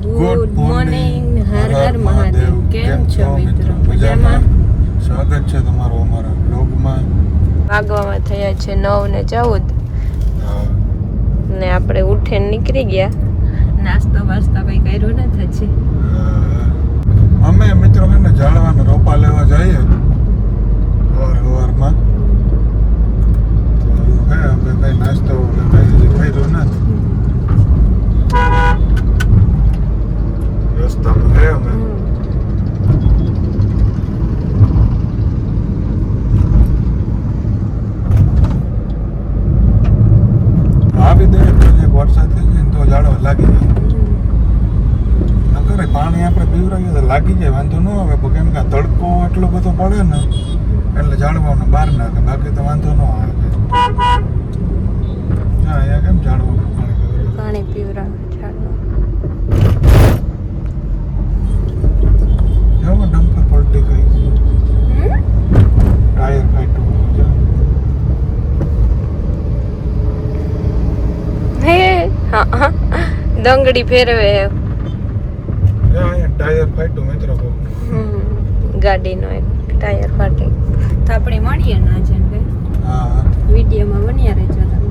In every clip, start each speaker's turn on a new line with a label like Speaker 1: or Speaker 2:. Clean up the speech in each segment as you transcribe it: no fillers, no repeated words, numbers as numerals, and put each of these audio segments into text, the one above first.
Speaker 1: Good morning. Har Har Mahadev. કેમ છો મિત્રો? મજામાં?
Speaker 2: સ્વાગત છે તમારું અમારા બ્લોગમાં.
Speaker 1: વાગવામાં થયા છે 9:14 ને આપણે ઉઠીને નીકળી ગયા. નાસ્તો વાસ્તા કઈ કર્યું નથી હજી.
Speaker 2: અમે મિત્રો છે ને ઝાડવાના રોપા લેવા જઈએ સવારમાં. તો હે આપણે કઈ નાસ્તો કઈ કર્યો નથી. રસ્તામાં હે અમે આવી દે વરસાદ થઈ જાય ને તો ઝાડવા લાગી જાય. નકર પાણી આપણે પીવરાવીએ તો લાગી જાય, વાંધો ન આવે. કેમ કે તડકો એટલો બધો પડે ને એટલે ઝાડવાને બહાર નાખે, બાકી તો વાંધો ન આવે. અહીંયા કેમ ઝાડવાનું
Speaker 1: પાણી પીવરાવે
Speaker 2: ડમ્પર પલટી ગઈ, ટાયર ફાટ્યું.
Speaker 1: હે હા દંગડી ફેરવે.
Speaker 2: ટાયર ફાટ્યું મિત્રો.
Speaker 1: ગાડીનો એક ટાયર ફાટી. તો આપણે મળીએ ને આજે
Speaker 2: હા
Speaker 1: વિડીયોમાં બન્યા રહેજો તમે.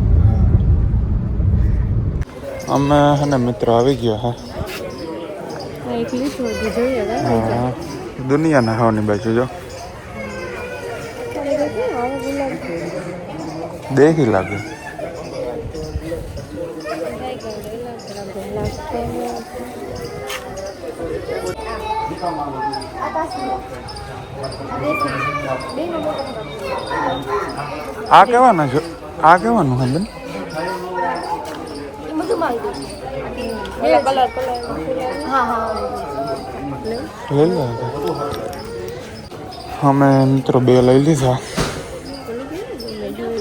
Speaker 2: અમે હે ને મિત્રો આવી ગયા હા
Speaker 1: એક લીધું હતું જોઈએ
Speaker 2: હા દુનિયાના હાવની બાજુ જો દેખી લાગે. આ કેવાના છે? આ કેવાનું હે બેન? અમે મિત્રો બે લઈ લીધા.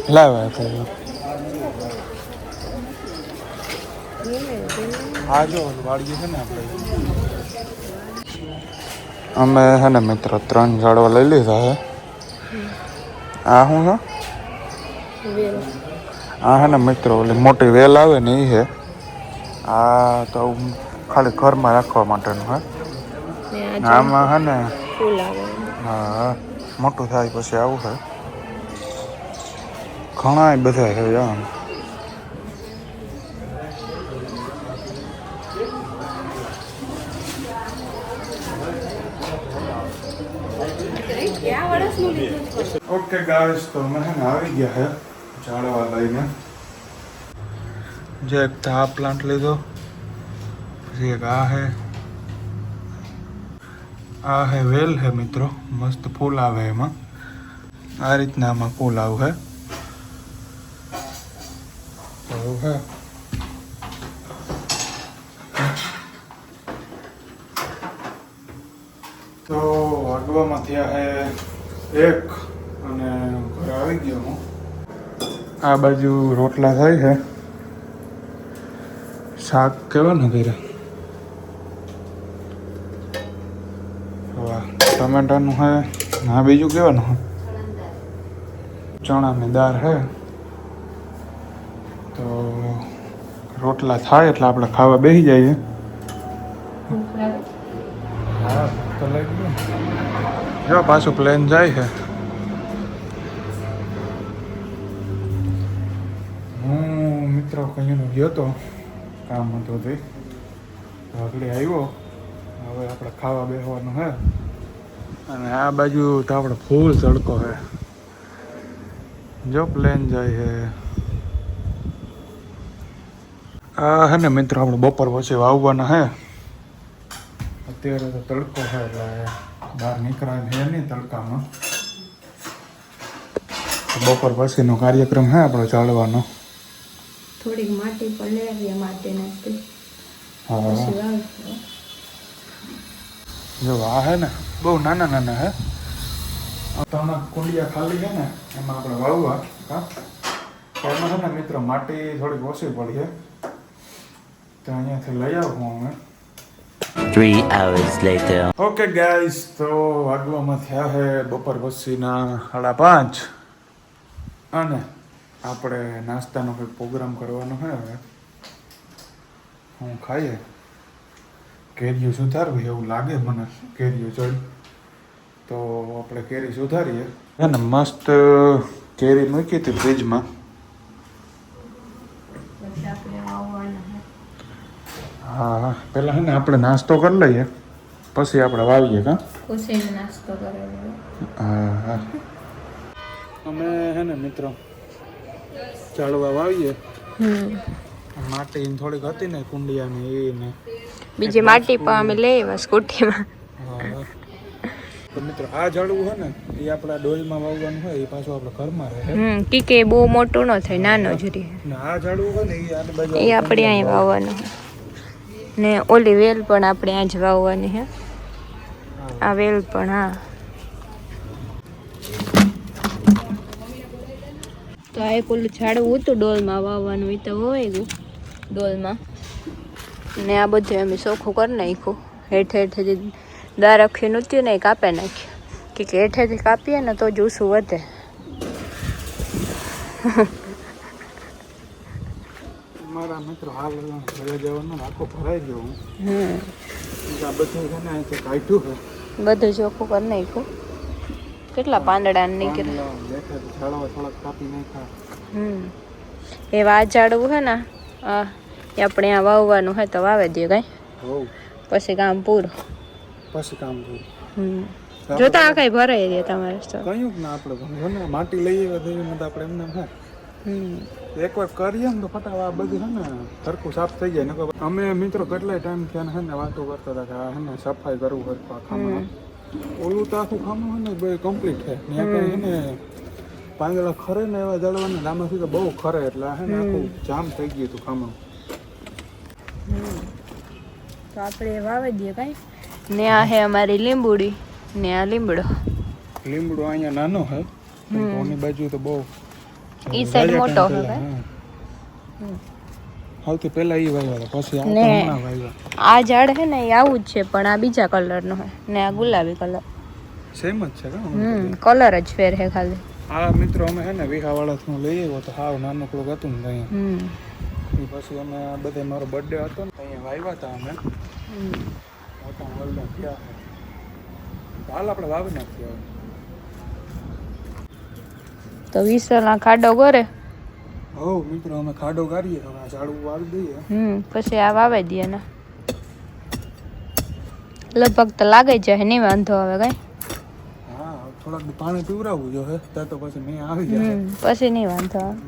Speaker 2: લાવ્યા આ જો વાળીએ છે ને આપણે. અમે હે ને મિત્રો 3 ઝાડવા લઈ લીધા હે. આ શું છે? આ હે ને મિત્રો ઓલી મોટી વેલ આવે ને એ હે. આ તો ખાલી ઘરમાં રાખવા માટેનું હે. આમાં હે ને હા મોટું થાય પછી આવું છે. ઘણા બધા છે આમ. ઓકે ગાઈસ, તો અમે હે ને આવી ગયા હે ઝાડવા લઈને. જે એક તો આ પ્લાન્ટ લીધો, પછી એક આ હે. આ હે વેલ હે મિત્રો, મસ્ત ફૂલ આવે એમાં. આ રીતના આમાં ફૂલ આવું હે. આવું હે. તો વાગવામાં થયા હે 1 અને ઘરે આવી ગયો હું. આ બાજુ રોટલા થાય છે. શાક કેવાનું કર્યા? વાહ, ટમેટાનું હે. હા બીજું કેવાનું હે? ચણાની દાળ હે. તો રોટલા થાય એટલે આપણે ખાવા બેસી જઈએ. હા તો લઈ ગયો. જો પાછું પ્લેન જાય છે. હું મિત્રો કહીનો ગયો તો કામ હતો તે આગળ આવ્યો. હવે આપણે ખાવા બેસવાનું હે. અને આ બાજુ તો આપણે ફૂલ તડકો હે. જો પ્લેન જાય છે. આ હે ને મિત્રો આપણે બપોર પછી વાવવાના હે. અત્યારે તો તડકો છે એટલે બહાર નીકળાય છે નહીં તડકામાં. બપોર પછીનો કાર્યક્રમ હે આપણો ચાલવાનો.
Speaker 1: થોડીક માટી પર લેવી માટે નથી.
Speaker 2: હા જો આ હે ને બહુ નાના નાના હે. ત્રણ કુંડિયા ખાલી છે ને એમાં આપણે વાવવા. હા એમાં છે ને મિત્રો માટી થોડીક ઓછી પડી છે તો અહીંયાથી લઈ આવું અમે.
Speaker 3: 3 hours later.
Speaker 2: ઓકે ગાઈસ, તો વાગવામાં થયા છે બપોર પછીના 5:30 અને આપણે નાસ્તાનો કંઈક પ્રોગ્રામ કરવાનો છે. હવે હું ખાઈએ કેરીઓ સુધારવી એવું લાગે મને. કેરીઓ ચડી તો આપણે કેરી સુધારીએ. હે ને મસ્ત કેરી મૂકી હતી ફ્રીજમાં. હા પેલા હે ને આપણે નાસ્તો કરી લઈએ પછી આપણે વાવીએ કા.
Speaker 1: નાસ્તો કરે.
Speaker 2: હા અમે હે ને મિત્રો ચાળવા વાવીએ. માટી થોડીક હતી ને કુંડિયાની એને
Speaker 1: બીજી માટી પણ અમે લઈ આવ્યા સ્કૂટીમાં.
Speaker 2: હા તો મિત્રો આ ઝાડવું હે ને એ આપણા ડોલમાં વાવવાનું હોય એ પાછું આપણે ઘરમાં રહે.
Speaker 1: કે બહુ મોટું ન થાય, નાનો જ રહે.
Speaker 2: ને આ ઝાડવું હોય ને એ આની બાજુ
Speaker 1: એ આપણે અહીં વાવવાનું ને ઓલી વેલ પણ આપણે અહીં જ વાવવાની હે. આ વેલ પણ હા. તો આ એક ઓલું ઝાડવું હતું ડોલમાં વાવવાનું, એ તો વવાઈ ગયું ડોલમાં. ને આ બધું અમે ચોખ્ખું કરી નાખ્યું. હેઠે હેઠેથી દાર અખી નહોતી ને એ કાપી નાખ્યું કે હેઠેથી કાપીએ ને તો જ ઊંસું વધે.
Speaker 2: મારા મિત્રો હાલ ઘરે જવાનો આખો ભરાઈ ગયો હું. આ બધું છે ને અહીંથી કાઢ્યું છે.
Speaker 1: બધું ચોખ્ખું કરી નાખ્યું. કેટલા પાંદડા નીકળ્યા.
Speaker 2: ઝાડવા થોડાક કાપી નાખ્યા.
Speaker 1: એવા આ ઝાડવું છે ને એ આપણે આ વાવવાનું હોય તો વાવે દે કઈ. પછી કામ પૂરું. જોતા આ કઈ ભરાઈ દે તમારે તો
Speaker 2: કયું ના આપણે માટી લઈ આવ્યા દેવી આપણે એમને હે એકવાર કરીએ ને તો ફટાવા બધું છે ને સરખું સાફ થઈ જાય ને. અમે મિત્રો કેટલાય ટાઈમ થયા છે ને વાતો કરતા હતા કે હે ને સફાઈ કરવું હોય તો ખામાં ઓલું તો આખું ખામું છે ને બે કમ્પ્લીટ છે ને આપણે છે ને પાંદડા ખરે ને એવા જળવાના આમાંથી તો બહુ ખરે એટલે હે ને આખું જામ થઈ ગયું હતું ખામણ.
Speaker 1: તો આપણે વાવી દઈએ કઈ. ને આ હે અમારી લીંબુડી ને આ લીમડો
Speaker 2: અહીંયા નાનો હે ઓની બાજુ તો બહુ
Speaker 1: ઈ સાઈડ મોટો હે.
Speaker 2: સૌથી પહેલા ઈ વાવ્યા પછી આ હમણાં વાવ્યા.
Speaker 1: આ ઝાડ હે ને એ આવું જ છે પણ આ બીજા કલરનો હે ને આ ગુલાબી કલર
Speaker 2: સેમ જ છે
Speaker 1: કલર જ ફેર હે ખાલી.
Speaker 2: આ મિત્રો અમે હે ને વિહાવાળા થી લઈ આવ્યો તો હાવ નાનું ક્લોક હતું ને અહીંયા પછી અમે આ બધા મારો બર્થડે હતો ને અહીંયા વાવ્યા હતા અમે. મોટા વલના થયા હાલ આપણે વાવી નાખીએ.
Speaker 1: તો વિસલના ખાડો ગોરે.
Speaker 2: હો મિત્રો અમે ખાડો કાઢીએ હવે આ ઝાડવું વાવી દઈએ.
Speaker 1: પછી આ વાવી દઈએ ને લગભગ તો લાગે જાય નહીં વાંધો આવે કઈ.
Speaker 2: હા થોડાક પાણી પીવરાવવું જોઈએ ત્યાં તો પછી મેં આવી જાય
Speaker 1: પછી નહીં વાંધો આવે.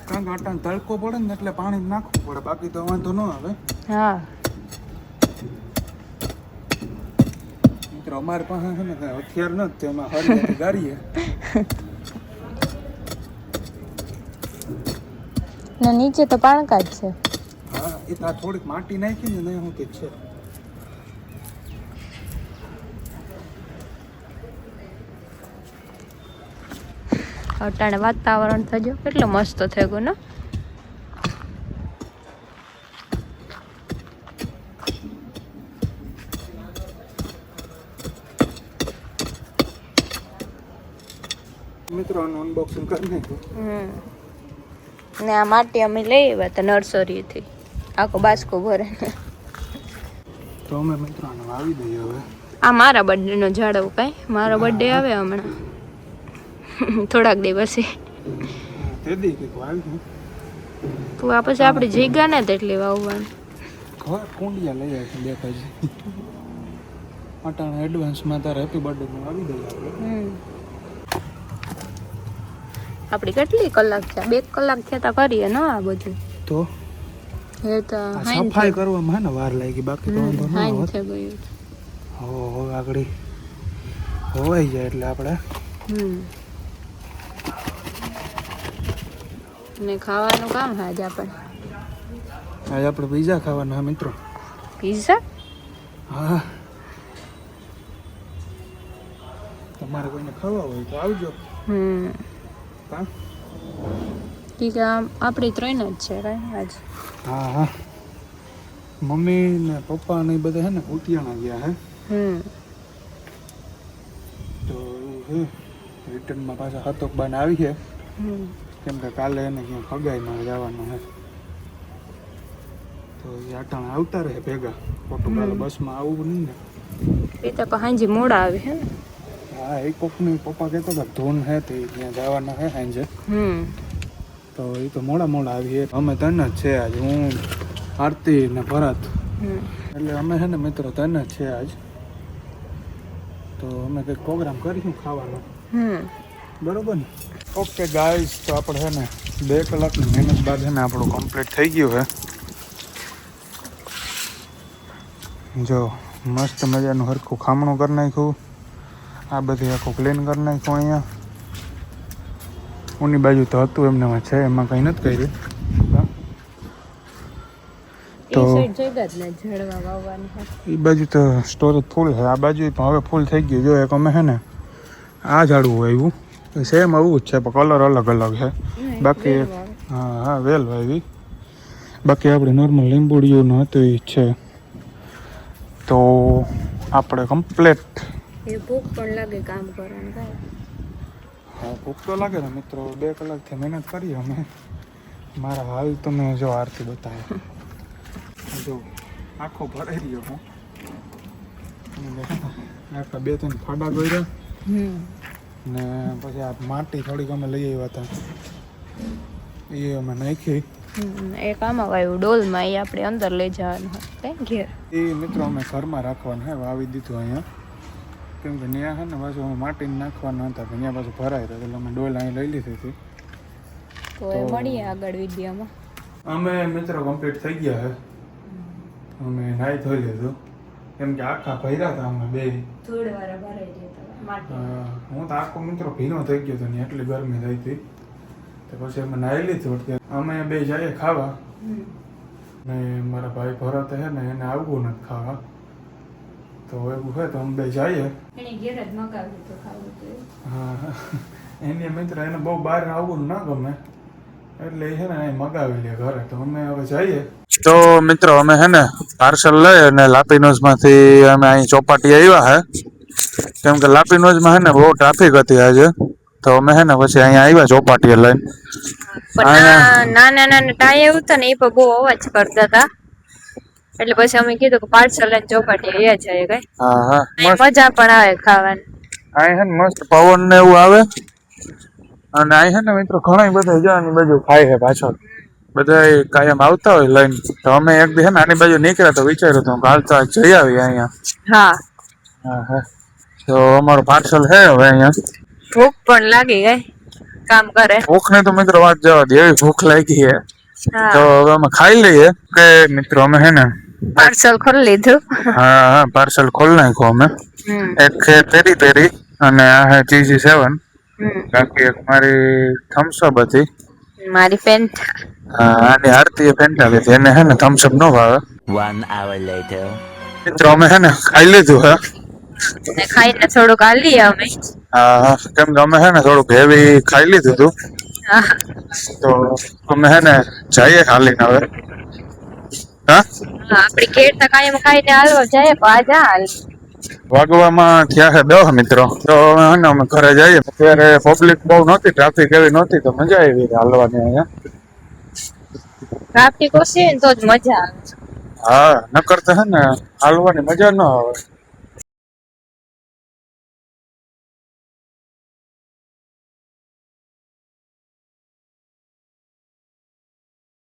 Speaker 2: કારણ કે આટાને તડકો પડે ને એટલે પાણી નાખવું પડે બાકી તો વાંધો ન આવે.
Speaker 1: હા
Speaker 2: મિત્રો અમારે પાસે છે ને કઈ હથિયાર નથી એમાં હરિયાળી ગારીએ
Speaker 1: ને નીચે તો પાણકા જ છે.
Speaker 2: હા એ તો થોડીક માટી નાખી ને નહીં હું કે છે.
Speaker 1: અટાણે વાતાવરણ થયું કેટલું મસ્ત થઈ ગયું ને.
Speaker 2: મિત્રો આનું અનબોક્સિંગ કરી નાખ્યું.
Speaker 1: ને આ માટી અમે લઈ આવ્યા હતા નર્સરીથી આખો બાસ્કો ભરે.
Speaker 2: તો અમે મિત્રો આને વાવી દઈએ હવે.
Speaker 1: આ મારા બર્થડે નો ઝાડવું કઈ મારો બર્થડે આવે હમણાં થોડાક દિવસે.
Speaker 2: તે દી કે વાવી
Speaker 1: તો આ પછી આપણે જગ્યા ને તેટલી વાવવાનું.
Speaker 2: ઘર કુંડિયા લઈ આવે છે દેખાય છે. અટાણે એડવાન્સમાં તારે હેપી બર્થડે નું આવી દઈએ આપણે.
Speaker 1: આપડી કેટલી કલાક છે? 2 કલાક થયા તા કરીએ ને આ બધું.
Speaker 2: તો
Speaker 1: એ તો
Speaker 2: સફાઈ કરવામાં હે ને વાર લાગી બાકી તો વાંધો ન આવે.
Speaker 1: થઈ ગયું.
Speaker 2: હો આગળ હોવાઈ જાય એટલે આપણે
Speaker 1: ને ખાવાનું કામ છે આજે આપણે.
Speaker 2: આજે આપણે પીઝા ખાવાના મિત્રો.
Speaker 1: પીઝા?
Speaker 2: હા તમારે કોઈને ખાવા હોય તો આવજો.
Speaker 1: આપણી 3 જ છે કઈ આજ.
Speaker 2: હા મમ્મી ને પપ્પા ને બધા હે ને ઉટિયાણા ગયા હે. તો રિટર્નમાં પાછા હતોક બાને આવી છે કેમ કે કાલે એને ક્યાં ફગાઈમાં જવાનું હે તો એ આટાણે આવતા રહે ભેગા. ખોટું કાલે બસમાં આવું નહીં ને.
Speaker 1: એ તો હાંજી મોડા આવે હે ને.
Speaker 2: હા એક કોકની પપ્પા કહેતા હતા ધૂન હે તે ત્યાં જવાના હે સાંજે. તો એ તો મોડા આવીએ. અમે ત્રણ જ છે આજ, હું આરતી ને ભરત. એટલે અમે છે ને મિત્રો ત્રણ જ છે આજ. તો અમે કંઈક પ્રોગ્રામ કરીશું ખાવાનો. બરોબર ને? ઓકે ગાઈસ, તો આપણે છે ને 2 કલાકની મહેનત બાદ છે ને આપણું કમ્પ્લીટ થઈ ગયું છે. જો મસ્ત મજાનું હરખું ખામણું કરી નાખ્યું. આ બધી આખું ક્લીન કરી નાખ્યું. અહીંયા ઉની બાજુ તો હતું એમનામાં છે, એમાં કંઈ નથી કર્યું. તો એ બાજુ તો સ્ટોરેજ ફૂલ છે, આ બાજુ પણ હવે ફૂલ થઈ ગયું. જો એક અમે છે ને આ ઝાડવું આવ્યું, સેમ આવું જ છે પણ કલર અલગ અલગ છે. બાકી હા વેલ વાવી. બાકી આપણે નોર્મલ લીંબુડીયું હતું એ છે. તો આપણે કમ્પ્લેટ.
Speaker 1: ભૂખ પણ લાગે કામ કરવાનું.
Speaker 2: હા ભૂખ તો લાગે ને મિત્રો. 2 કલાકથી મહેનત કરી અમે. મારા હાલ તમે જો આરતી બતાવે, જો આખો ભરાઈ રહ્યો હું. આખા 2-3 ફાડા ગોર્યા ને પછી આ માટી થોડીક અમે લઈ આવ્યા હતા, એ અમે નાખી.
Speaker 1: એક આમાં વાવ્યું ડોલમાં, એ આપણે અંદર લઈ જવાનું હોય ઘેર.
Speaker 2: એ મિત્રો અમે ઘરમાં રાખવાનું હે, વાવી દીધું અહીંયા. કેમ કે ત્યાં છે ને પાછું અમે માટીને નાખવાના હતા, ત્યાં પાછું ભરાય રહ્યો એટલે અમે ડોલ અહીં લઈ લીધી હતી.
Speaker 1: તો મળીએ આગળ વિડીયોમાં.
Speaker 2: અમે મિત્રો કમ્પ્લીટ થઈ ગયા હે. અમે નાહી ધોઈ લીધું કેમ કે આખા ભર્યા હતા અમે બે.
Speaker 1: થોડી વાર ભરાઈ ગયા.
Speaker 2: હું તો આખો મિત્રો ભીનો થઈ ગયો હતો ને, એટલી ગરમી થઈ હતી. તો પછી અમે નાહી લીધું. અમે બે જઈએ ખાવા ને મારા ભાઈ ભરત છે ને એને આવવું નથી ખાવા. તો એવું હોય તો અમે બે જઈએ. હા એની મિત્ર એને બહુ બહાર આવવું ના ગમે એટલે એ છે ને અહીં મગાવી લે ઘરે. તો અમે હવે જઈએ. તો મિત્રો અમે છે ને પાર્સલ લઈ અને લાપીનોઝ માંથી અમે અહીં ચોપાટી આવ્યા હે. કેમ કે લાપીનોઝમાં છે ને બહુ ટ્રાફિક હતી આજે. તો અમે છે ને પછી અહીંયા આવ્યા ચોપાટીએ લઈને.
Speaker 1: નાના ટાઈ એવું હતું ને એ પણ બહુ અવાજ કરતા હતા, એટલે પછી અમે કીધું કે પાર્સલ લઈને ચોપાટી એ જાય કઈ. હા મજા પણ આવે ખાવાની. અહીં છે ને
Speaker 2: મસ્ત પવન ને એવું આવે. અને અહીં છે ને મિત્રો ઘણા બધા જવાની બાજુ ખાય છે પાછળ. બધા કાયમ આવતા હોય લઈને. તો અમે એક દી છે ને આની બાજુ નીકળ્યા તો વિચાર્યું હતું કાલ તો જઈ આવીએ અહીંયા. હા તો અમારું પાર્સલ છે હવે અહીંયા.
Speaker 1: ભૂખ પણ લાગી ગઈ કામ કરે.
Speaker 2: ભૂખ ને તો મિત્રો વાત જવા દે, એવી ભૂખ લાગી છે. તો હવે અમે ખાઈ લઈએ કે મિત્રો અમે છે ને
Speaker 1: પાર્સલ ખોલી લીધું.
Speaker 2: હા પાર્સલ ખોલી નાખ્યું અમે. એક છે પેરી પેરી અને આ છે ચીઝી 7. બાકી એક મારી થમ્સઅપ હતી.
Speaker 1: મારી ફેન્ટા.
Speaker 2: આની આરતી ફેન્ટા લીધી, એને છે ને થમ્સઅપ નો ભાવે.
Speaker 3: 1 hour later.
Speaker 2: મિત્રો અમે છે ને ખાઈ લીધું હે.
Speaker 1: ખાઈને થોડુંક હાલીએ અમે.
Speaker 2: હા કેમ કે અમે છે ને થોડુંક હેવી ખાઈ લીધું હતું. તો અમે છે ને જઈએ હાલીને હવે.
Speaker 1: આપડી કેટ તો કાયમ ખાઈને હાલવા જાય પણ હાલ
Speaker 2: વાગવામાં થયા છે 10 મિત્રો. તો હે ને અમે ઘરે જઈએ. અત્યારે પબ્લિક બહુ નહોતી, ટ્રાફિક એવી નહોતી, તો મજા આવી હાલવાની અહીંયા.
Speaker 1: ટ્રાફિક ઓછી ને તો જ મજા આવે.
Speaker 2: હા નકર તો હે ને હાલવાની મજા ન આવે.